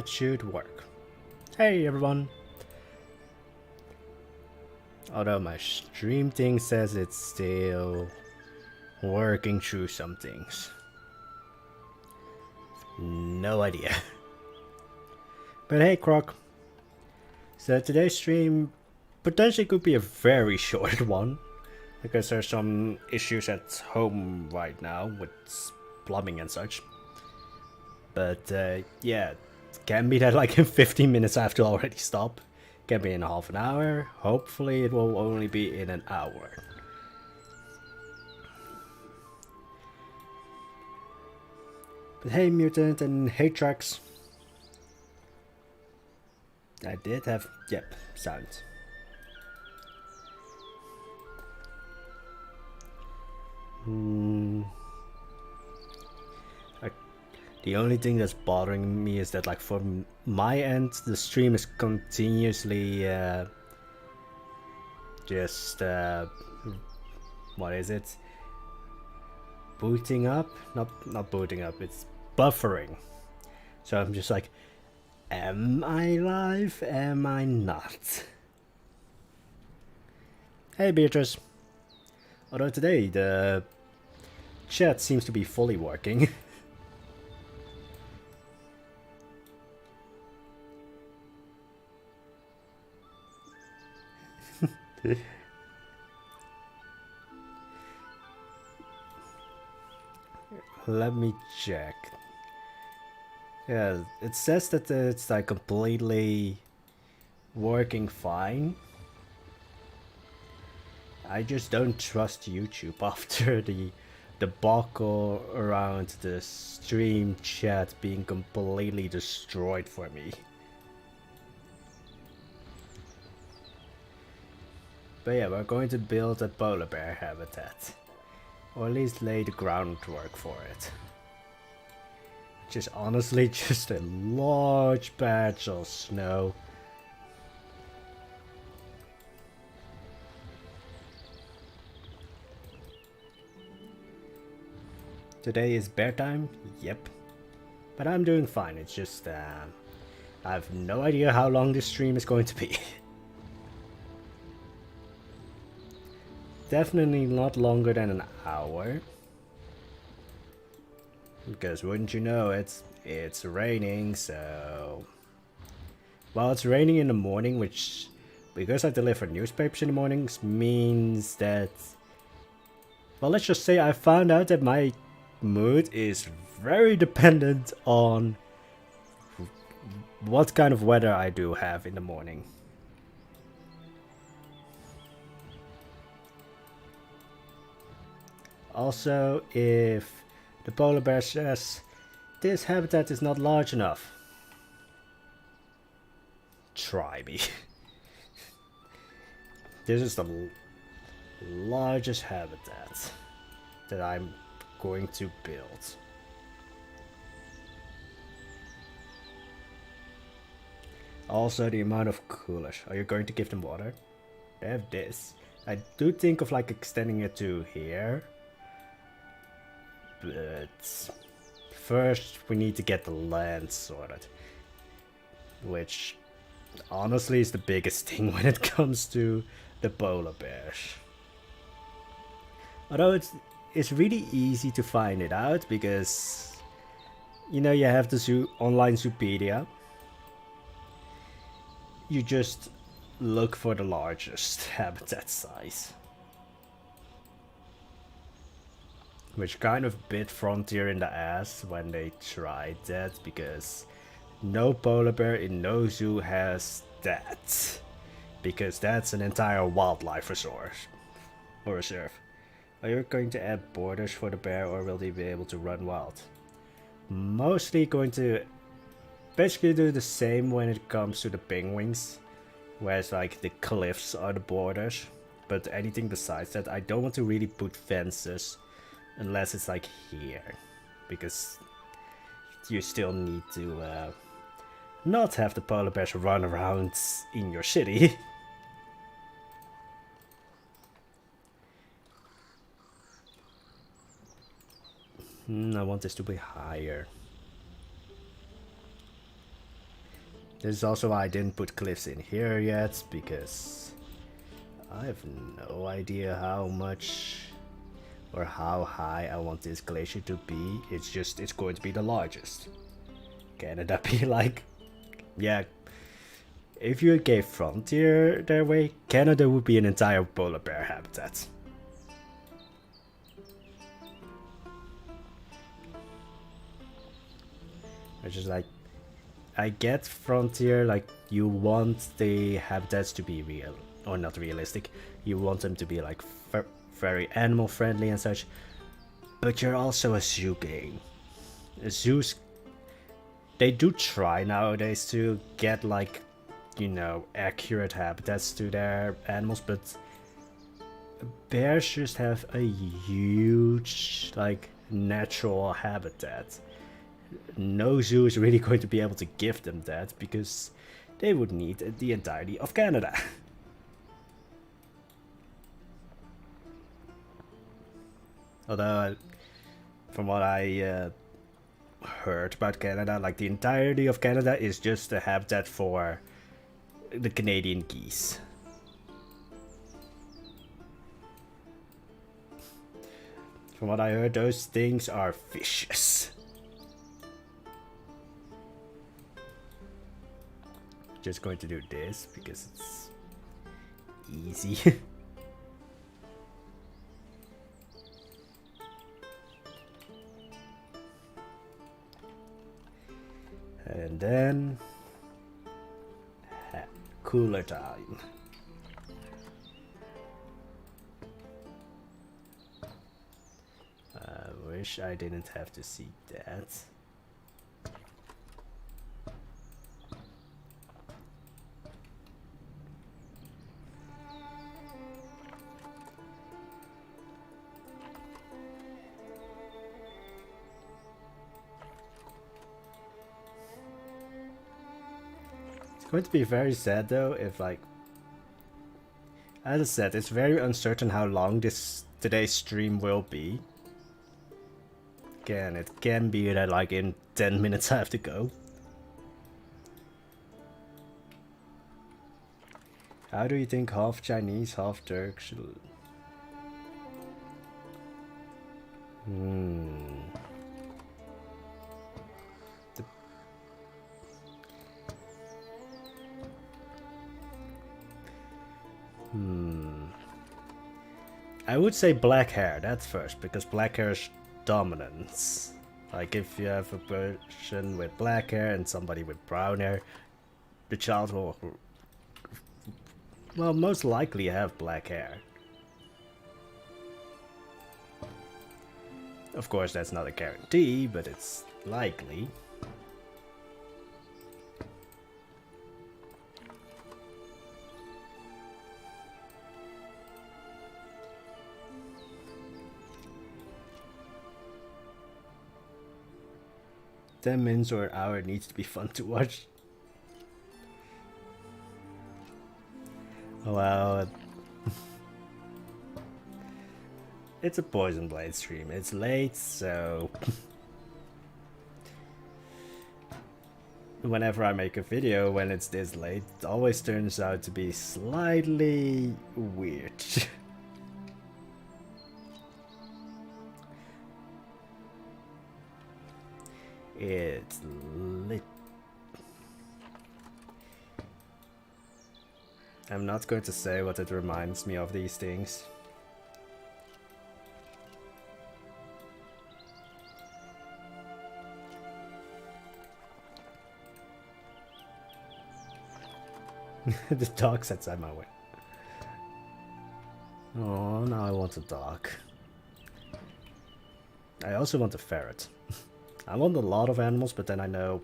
That should work. Hey everyone! Although my stream thing says it's still working through some things. No idea. But hey Croc. So today's stream potentially could be a very short one. Because there's some issues at home right now with plumbing and such. But yeah, it can be that like in 15 minutes I have to already stop. Can be in half an hour. Hopefully it will only be in an hour. But hey Mutant and hey Trax. I did have, yep, sound. The only thing that's bothering me is that like from my end the stream is continuously just what is it? Booting up? Not booting up, it's buffering. So I'm just like, am I live? Am I not? Hey Beatrice. Although today the chat seems to be fully working. Let me check. Yeah, it says that it's like completely working fine. I just don't trust YouTube after the debacle around the stream chat being completely destroyed for me. But yeah, we're going to build a polar bear habitat. Or at least lay the groundwork for it. Which is honestly just a large patch of snow. Today is bear time? Yep. But I'm doing fine, it's just I have no idea how long this stream is going to be. Definitely not longer than an hour. Because wouldn't you know, it's raining, so... Well, it's raining in the morning, which, because I deliver newspapers in the mornings, means that... Well, let's just say I found out that my mood is very dependent on what kind of weather I do have in the morning. Also, if the polar bear says this habitat is not large enough, try me. This is the largest habitat that I'm going to build. Also, the amount of coolers. Are you going to give them water? They have this. I do think of like extending it to here. But first we need to get the land sorted. Which honestly is the biggest thing when it comes to the polar bears. Although it's really easy to find it out because you know you have the online Zoopedia. You just look for the largest habitat size. Which kind of bit Frontier in the ass when they tried that, because no polar bear in no zoo has that. Because that's an entire wildlife resource. Or reserve. Are you going to add borders for the bear, or will they be able to run wild? Mostly going to basically do the same when it comes to the penguins. Whereas like the cliffs are the borders. But anything besides that, I don't want to really put fences. Unless it's like here, because you still need to not have the polar bears run around in your city. I want this to be higher. This is also why I didn't put cliffs in here yet, because I have no idea how much or how high I want this glacier to be. It's just, it's going to be the largest. Canada be like, yeah, if you gave Frontier their way, Canada would be an entire polar bear habitat. Which is like, I get Frontier, like, you want the habitats to be real, or not realistic, you want them to be like very animal friendly and such, but you're also a zoo game. Zoos, they do try nowadays to get like, you know, accurate habitats to their animals, but bears just have a huge, like, natural habitat. No zoo is really going to be able to give them that, because they would need the entirety of Canada. Although, from what I heard about Canada, like, the entirety of Canada is just a habitat for the Canadian geese. From what I heard, those things are vicious. Just going to do this because it's easy. And then cooler time. I wish I didn't have to see that. Going to be very sad though if, like, as I said, it's very uncertain how long today's stream will be. Again, it can be that like in 10 minutes I have to go. How do you think half Chinese, half Turks? I would say black hair, that's first, because black hair is dominance. Like, if you have a person with black hair and somebody with brown hair, the child will, well, most likely have black hair. Of course, that's not a guarantee, but it's likely. Ten minutes or an hour needs to be fun to watch. Well, it's a Poisonblade stream. It's late, so whenever I make a video when it's this late, it always turns out to be slightly weird. It's lit. I'm not going to say what it reminds me of these things. The dog sets out my way. Oh, now I want a dog. I also want a ferret. I want a lot of animals, but then I know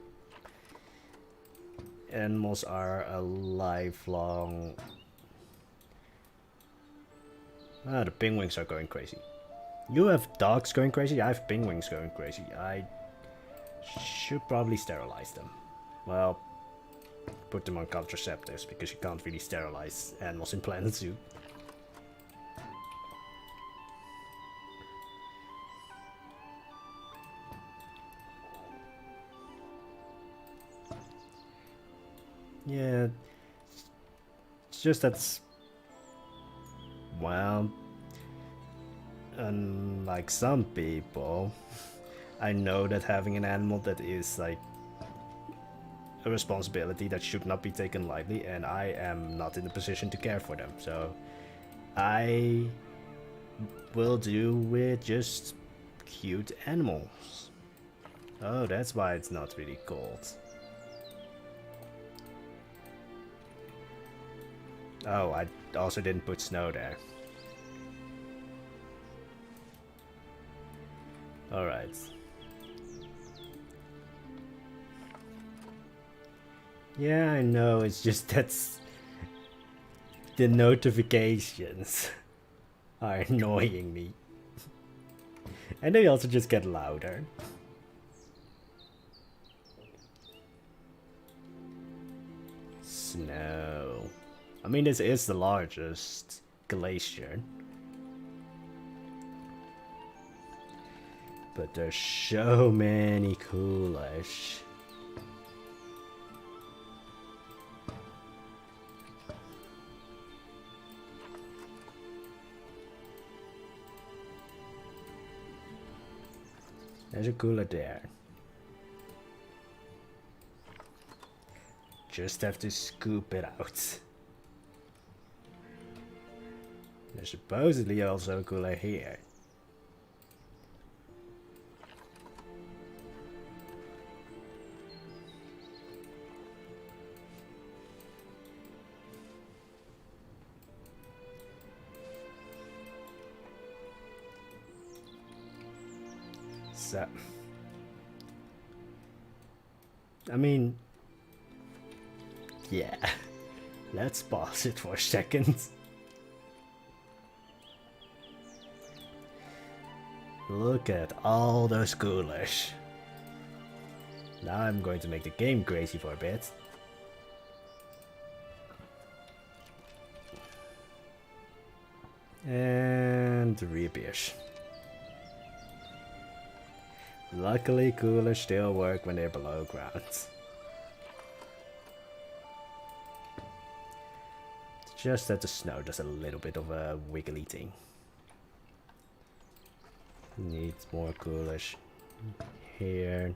animals are a lifelong... Ah, the penguins are going crazy. You have dogs going crazy, I have penguins going crazy. I should probably sterilize them. Well, put them on contraceptives, because you can't really sterilize animals in Planet Zoo. Yeah, it's just that's, well, unlike some people, I know that having an animal that is like a responsibility that should not be taken lightly, and I am not in the position to care for them. So I will do with just cute animals. Oh, that's why it's not really cold. Oh, I also didn't put snow there. Alright. Yeah, I know, it's just that's... the notifications are annoying me. And they also just get louder. Snow. I mean, this is the largest glacier. But there's so many coolish. There's a cooler there. Just have to scoop it out. There's supposedly also a cooler here. So, I mean, yeah, let's pause it for a second. Look at all those coolers. Now I'm going to make the game crazy for a bit. And reappears. Luckily, coolers still work when they're below ground. It's just that the snow does a little bit of a wiggly thing. Needs more coolers here.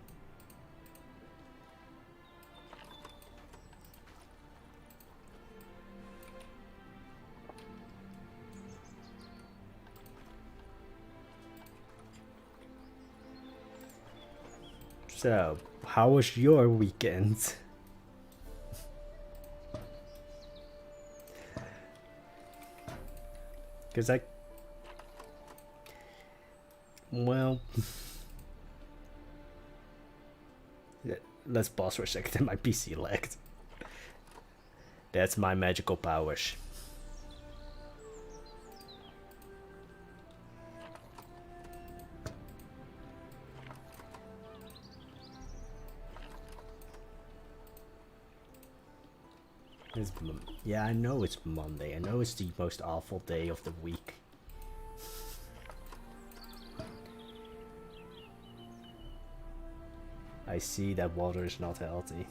So, how was your weekend? Because well, let's pause for a second. My PC lagged. That's my magical powers. Yeah, I know it's Monday. I know it's the most awful day of the week. I see that water is not healthy.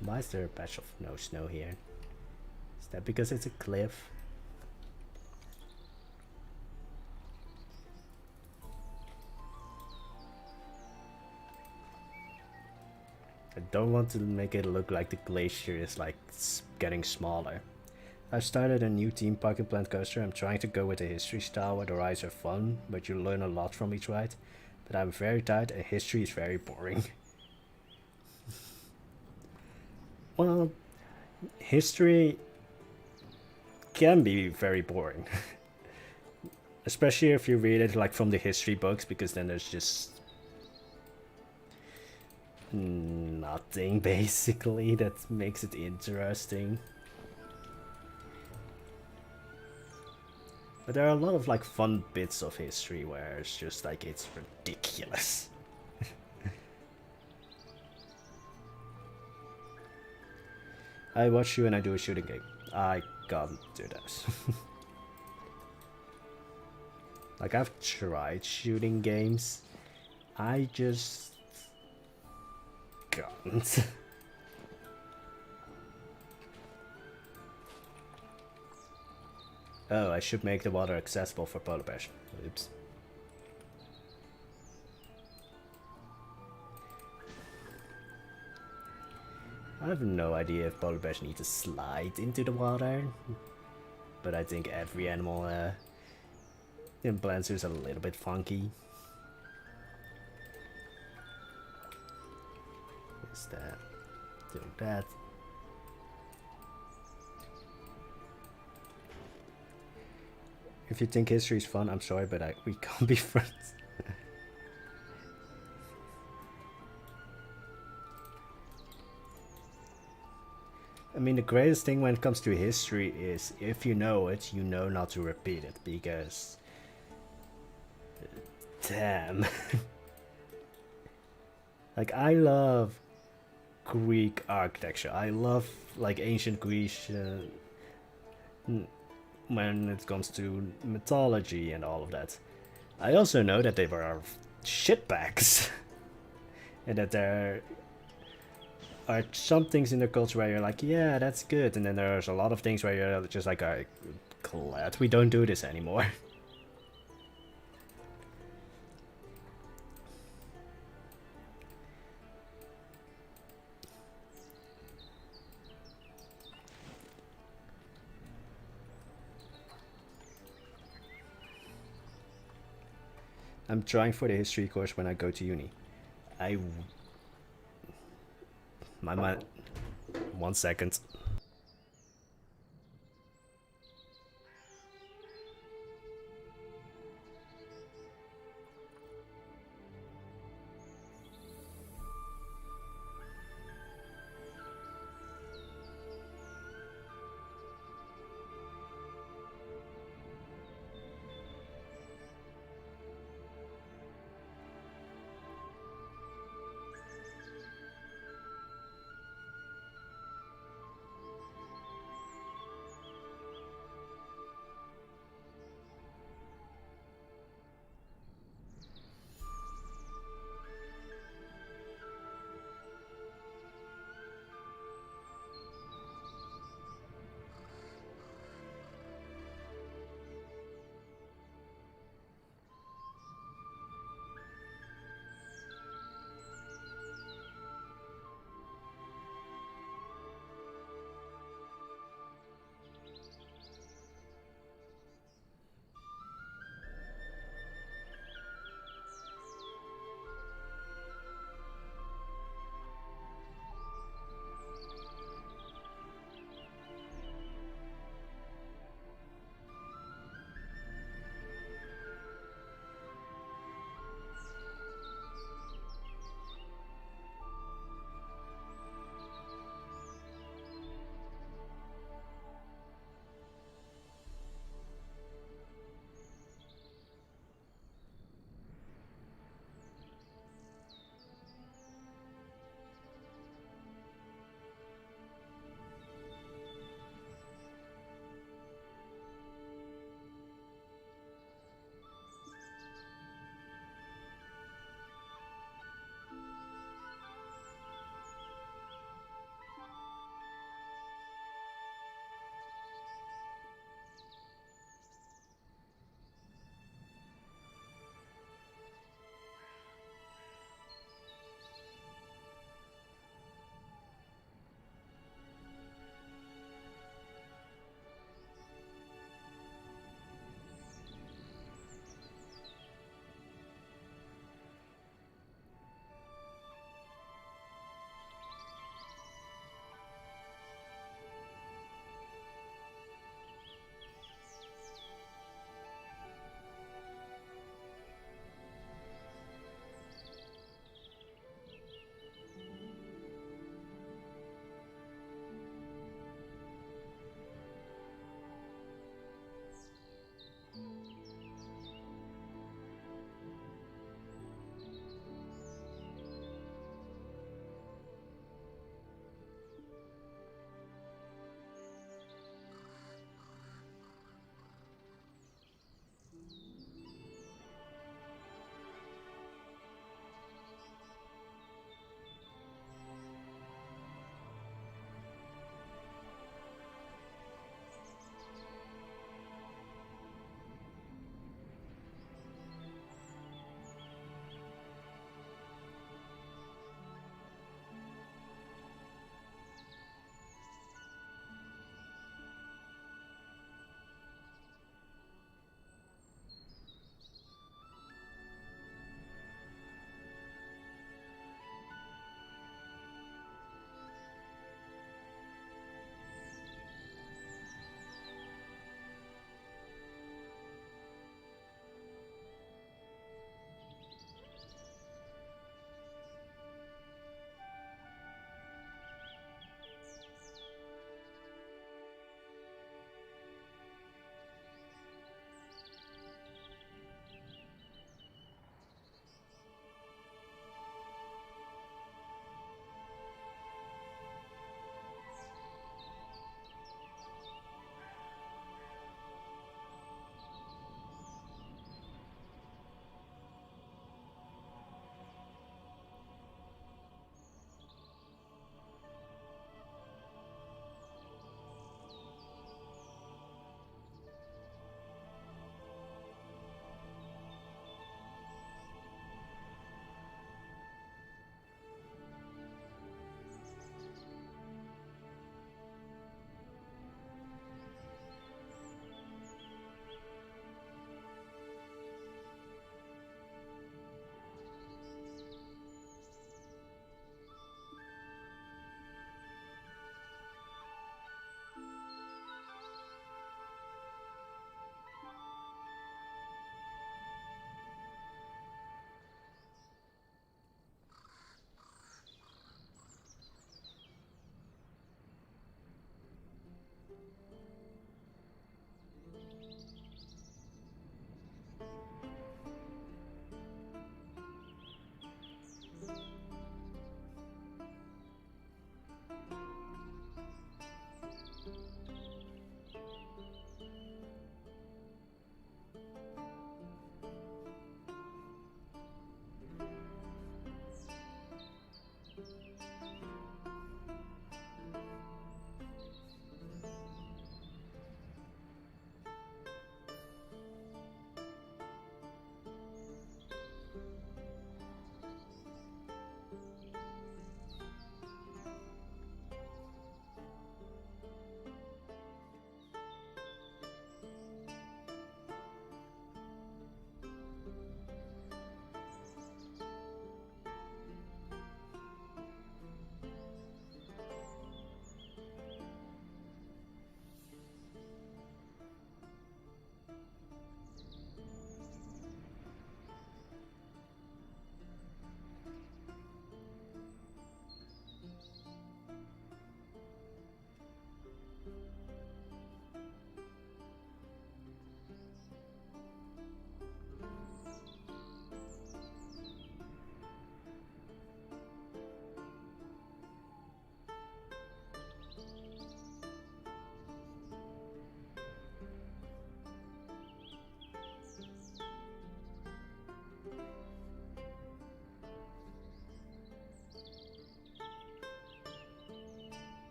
Why is there a patch of no snow here? Is that because it's a cliff? I don't want to make it look like the glacier is like getting smaller. I've started a new theme park and plant coaster. I'm trying to go with a history style where the rides are fun, but you learn a lot from each ride. But I'm very tired and history is very boring. Well, history can be very boring. Especially if you read it like from the history books, because then there's just nothing basically that makes it interesting. But there are a lot of like fun bits of history where it's just like it's ridiculous. I watch you and I do a shooting game. I can't do that. Like, I've tried shooting games. I just can't. Oh, I should make the water accessible for polar bears. Oops. I have no idea if polar bears need to slide into the water, but I think every animal in Plant Zoo is a little bit funky. Is that? Do that. If you think history is fun, I'm sorry, but we can't be friends. I mean, the greatest thing when it comes to history is if you know it, you know not to repeat it, because... Damn. Like, I love Greek architecture. I love, like, ancient Greece when it comes to mythology and all of that. I also know that they were shitbags. And that there are some things in their culture where you're like, yeah, that's good. And then there's a lot of things where you're just like, I'm glad we don't do this anymore. I'm trying for the history course when I go to uni. My mind... 1 second.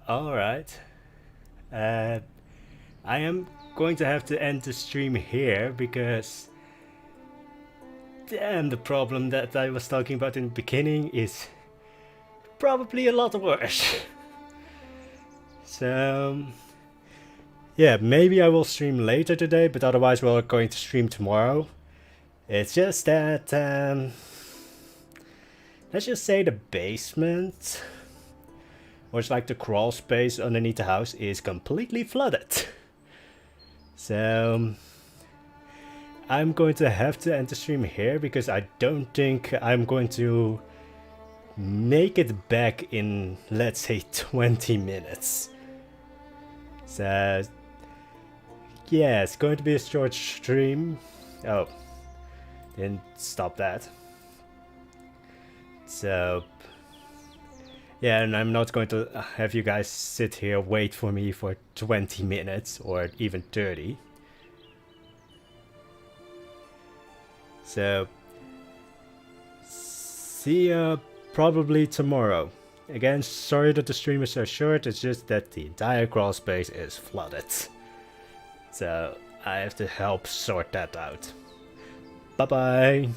Alright. I am going to have to end the stream here because damn, the problem that I was talking about in the beginning is probably a lot worse. So yeah, maybe I will stream later today, but otherwise we're going to stream tomorrow. It's just that let's just say the basement, or it's like the crawl space underneath the house, is completely flooded. So I'm going to have to end the stream here because I don't think I'm going to make it back in, let's say, 20 minutes. So yeah, it's going to be a short stream. Oh, didn't stop that. So yeah, and I'm not going to have you guys sit here wait for me for 20 minutes or even 30. So see ya probably tomorrow. Again, sorry that the stream is so short, it's just that the entire crawl space is flooded. So I have to help sort that out. Bye bye!